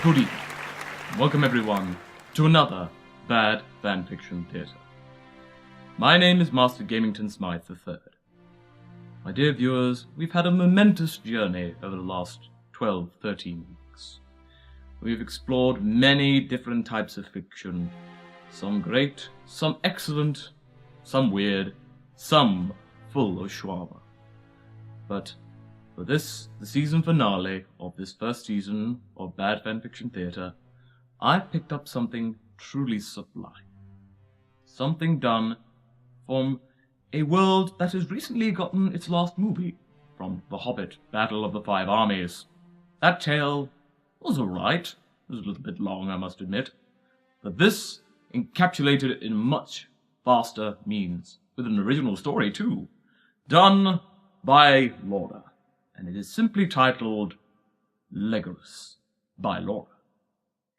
Good evening. Welcome everyone to another Bad Fanfiction Theatre. My name is Mr Gamington-Smythe III. My dear viewers, we've had a momentous journey over the last 12-13 weeks. We've explored many different types of fiction, some great, some excellent, some weird, some full of schwaba. But for this, the season finale of this first season of Bad Fanfiction Theatre, I've picked up something truly sublime. Something done from a world that has recently gotten its last movie, from The Hobbit, Battle of the Five Armies. That tale was alright. It was a little bit long, I must admit. But this encapsulated it in much faster means, with an original story too, done by Laura. And it is simply titled Legolas by Laura.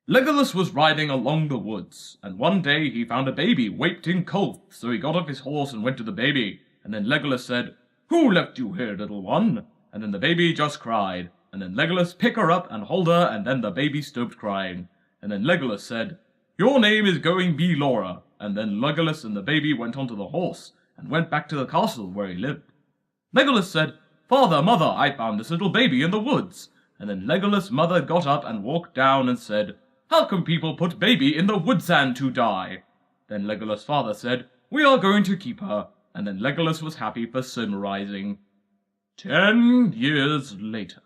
Legolas was riding along the woods, and one day he found a baby waped in cold, so he got off his horse and went to the baby. And then Legolas said, "Who left you here, little one?" And then the baby just cried. And then Legolas picked her up and hold her, and then the baby stopped crying. And then Legolas said, "Your name is going be Laura." And then Legolas and the baby went onto the horse, and went back to the castle where he lived. Legolas said, "Father, mother, I found this little baby in the woods." And then Legolas' mother got up and walked down and said, "How can people put baby in the wood sand to die?" Then Legolas' father said, "We are going to keep her." And then Legolas was happy for summarizing. 10 years later.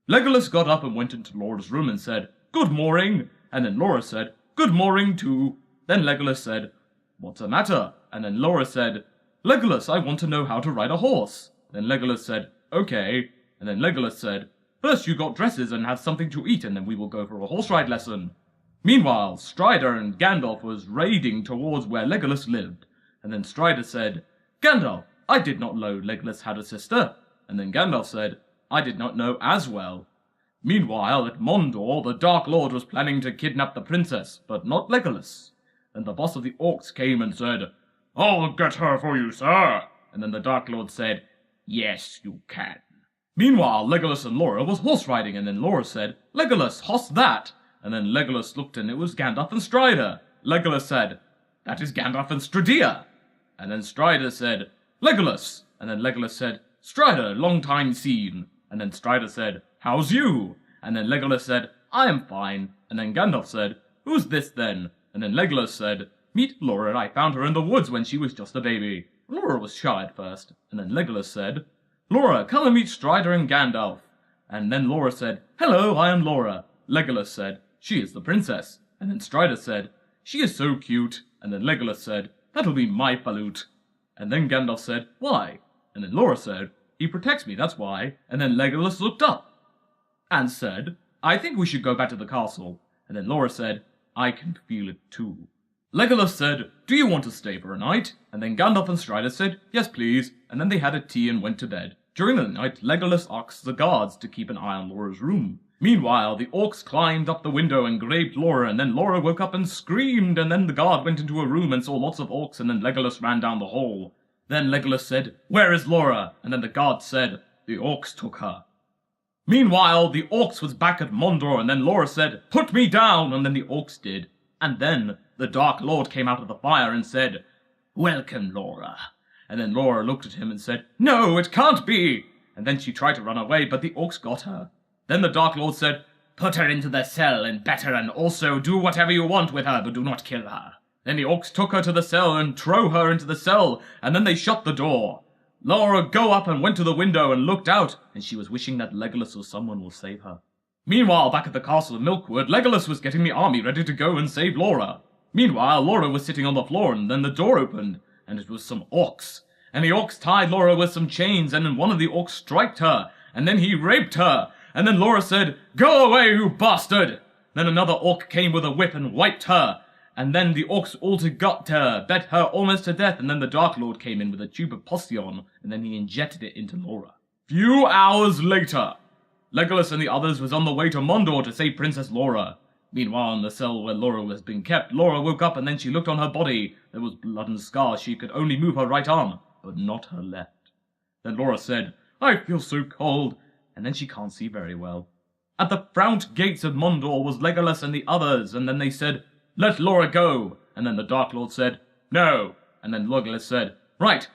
Legolas got up and went into Laura's room and said, "Good morning." And then Laura said, "Good morning too." Then Legolas said, "What's the matter?" And then Laura said, "Legolas, I want to know how to ride a horse." Then Legolas said, "Okay." And then Legolas said, "First you got dresses and have something to eat, and then we will go for a horse ride lesson." Meanwhile, Strider and Gandalf was raiding towards where Legolas lived. And then Strider said, "Gandalf, I did not know Legolas had a sister." And then Gandalf said, "I did not know as well." Meanwhile, at Mondor, the Dark Lord was planning to kidnap the princess, but not Legolas. Then the boss of the orcs came and said, "I'll get her for you, sir." And then the Dark Lord said, "Yes, you can." Meanwhile, Legolas and Laura was horse riding, and then Laura said, "Legolas, hoss that." And then Legolas looked, and it was Gandalf and Strider. Legolas said, "That is Gandalf and Strider." And then Strider said, "Legolas." And then Legolas said, "Strider, long time seen." And then Strider said, "How's you?" And then Legolas said, "I am fine." And then Gandalf said, "Who's this then?" And then Legolas said, "Meet Laura, I found her in the woods when she was just a baby." Laura was shy at first, and then Legolas said, "Laura, come and meet Strider and Gandalf." And then Laura said, "Hello, I am Laura." Legolas said, "She is the princess." And then Strider said, "She is so cute." And then Legolas said, "That'll be my balut." And then Gandalf said, "Why?" And then Laura said, "He protects me, that's why." And then Legolas looked up and said, "I think we should go back to the castle." And then Laura said, "I can feel it too." Legolas said, "Do you want to stay for a night?" And then Gandalf and Strider said, "Yes, please." And then they had a tea and went to bed. During the night, Legolas asked the guards to keep an eye on Laura's room. Meanwhile, the orcs climbed up the window and grabbed Laura, and then Laura woke up and screamed, and then the guard went into a room and saw lots of orcs, and then Legolas ran down the hall. Then Legolas said, "Where is Laura?" And then the guard said, "The orcs took her." Meanwhile, the orcs was back at Mondor, and then Laura said, "Put me down," and then the orcs did. And then the Dark Lord came out of the fire and said, "Welcome, Laura." And then Laura looked at him and said, "No, it can't be." And then she tried to run away, but the orcs got her. Then the Dark Lord said, "Put her into the cell and bet her, and also do whatever you want with her, but do not kill her." Then the orcs took her to the cell and threw her into the cell, and then they shut the door. Laura go up and went to the window and looked out, and she was wishing that Legolas or someone will save her. Meanwhile, back at the castle of Milkwood, Legolas was getting the army ready to go and save Laura. Meanwhile, Laura was sitting on the floor, and then the door opened, and it was some orcs. And the orcs tied Laura with some chains, and then one of the orcs striked her, and then he raped her. And then Laura said, "Go away, you bastard!" Then another orc came with a whip and wiped her. And then the orcs all got her, bet her almost to death, and then the Dark Lord came in with a tube of potion, and then he injected it into Laura. Few hours later, Legolas and the others was on the way to Mondor to save Princess Laura. Meanwhile, in the cell where Laura was being kept, Laura woke up and then she looked on her body. There was blood and scars. She could only move her right arm, but not her left. Then Laura said, "I feel so cold," and then she can't see very well. At the front gates of Mondor was Legolas and the others, and then they said, "Let Laura go." And then the Dark Lord said, "No." And then Legolas said, "Right,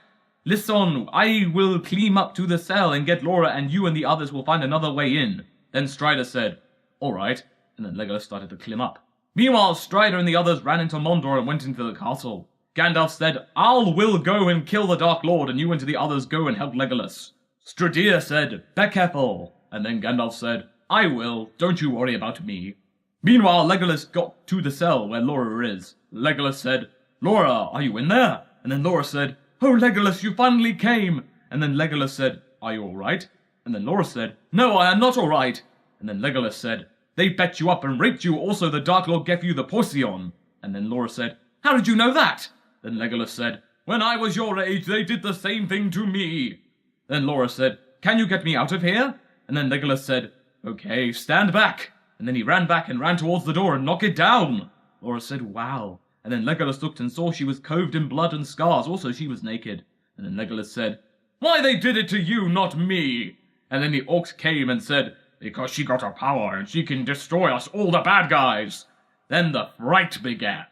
listen, I will climb up to the cell and get Laura, and you and the others will find another way in." Then Strider said, "All right." And then Legolas started to climb up. Meanwhile, Strider and the others ran into Mondor and went into the castle. Gandalf said, "Will go and kill the Dark Lord, and you and the others go and help Legolas." Strider said, "Be careful." And then Gandalf said, "I will, don't you worry about me." Meanwhile, Legolas got to the cell where Laura is. Legolas said, "Laura, are you in there?" And then Laura said, "Oh, Legolas, you finally came." And then Legolas said, "Are you all right?" And then Laura said, "No, I am not all right." And then Legolas said, "They bet you up and raped you, also the Dark Lord gave you the poison." And then Laura said, "How did you know that?" Then Legolas said, "When I was your age, they did the same thing to me." Then Laura said, "Can you get me out of here?" And then Legolas said, "Okay, stand back." And then he ran back and ran towards the door and knocked it down. Laura said, "Wow." And then Legolas looked and saw she was coved in blood and scars, also she was naked. And then Legolas said, "Why they did it to you, not me?" And then the orcs came and said, "Because she got her power and she can destroy us, all the bad guys." Then the fight began.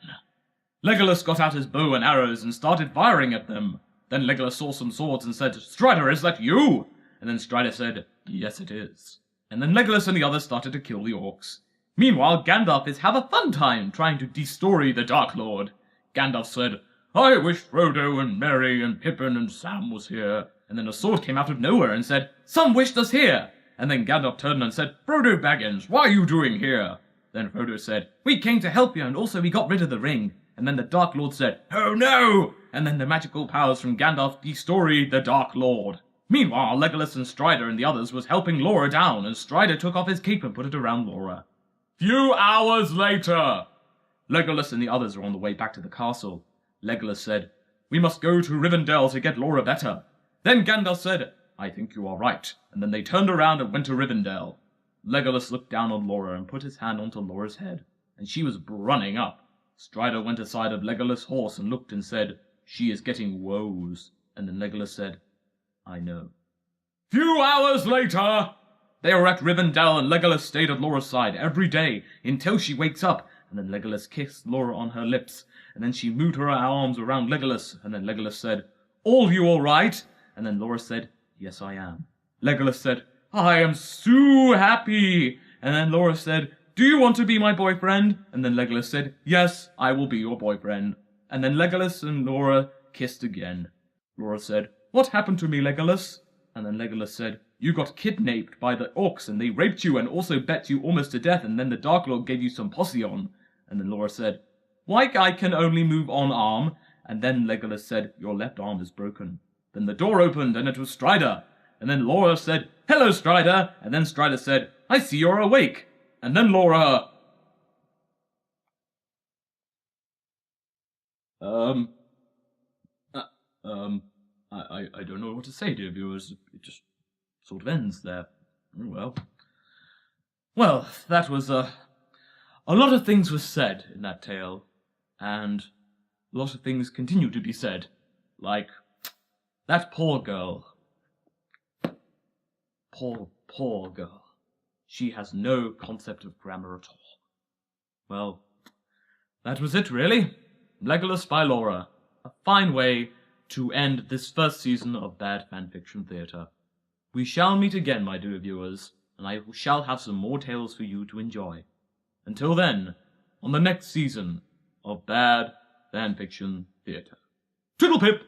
Legolas got out his bow and arrows and started firing at them. Then Legolas saw some swords and said, "Strider, is that you?" And then Strider said, "Yes, it is." And then Legolas and the others started to kill the orcs. Meanwhile, Gandalf is have a fun time trying to destroy the Dark Lord. Gandalf said, "I wish Frodo and Merry and Pippin and Sam was here." And then a sword came out of nowhere and said, "Some wished us here." And then Gandalf turned and said, "Frodo Baggins, what are you doing here?" Then Frodo said, "We came to help you, and also we got rid of the ring." And then the Dark Lord said, "Oh no!" And then the magical powers from Gandalf destroyed the Dark Lord. Meanwhile, Legolas and Strider and the others was helping Laura down, and Strider took off his cape and put it around Laura. Few hours later, Legolas and the others are on the way back to the castle. Legolas said, "We must go to Rivendell to get Laura better." Then Gandalf said, "I think you are right." And then they turned around and went to Rivendell. Legolas looked down on Laura and put his hand onto Laura's head, and she was running up. Strider went aside of Legolas' horse and looked and said, "She is getting woes." And then Legolas said, "I know." Few hours later, they were at Rivendell, and Legolas stayed at Laura's side every day until she wakes up. And then Legolas kissed Laura on her lips, and then she moved her arms around Legolas. And then Legolas said, "All you all right?" And then Laura said, "Yes, I am." Legolas said, "I am so happy." And then Laura said, "Do you want to be my boyfriend?" And then Legolas said, "Yes, I will be your boyfriend." And then Legolas and Laura kissed again. Laura said, "What happened to me, Legolas?" And then Legolas said, "You got kidnapped by the orcs, and they raped you and also bet you almost to death, and then the Dark Lord gave you some potion." And then Laura said, "Why I can only move on arm?" And then Legolas said, "Your left arm is broken." Then the door opened, and it was Strider. And then Laura said, "Hello, Strider." And then Strider said, "I see you're awake." And then Laura... I don't know what to say, dear viewers. It just sort of ends there. Oh, well. Well, that was, a lot of things were said in that tale, and a lot of things continue to be said. Like, that poor girl. Poor girl. She has no concept of grammar at all. Well, that was it, really. Legolas by Laura. A fine way to end this first season of Bad Fanfiction Theatre. We shall meet again, my dear viewers, and I shall have some more tales for you to enjoy. Until then, on the next season of Bad Fanfiction Theatre. Toodle pip!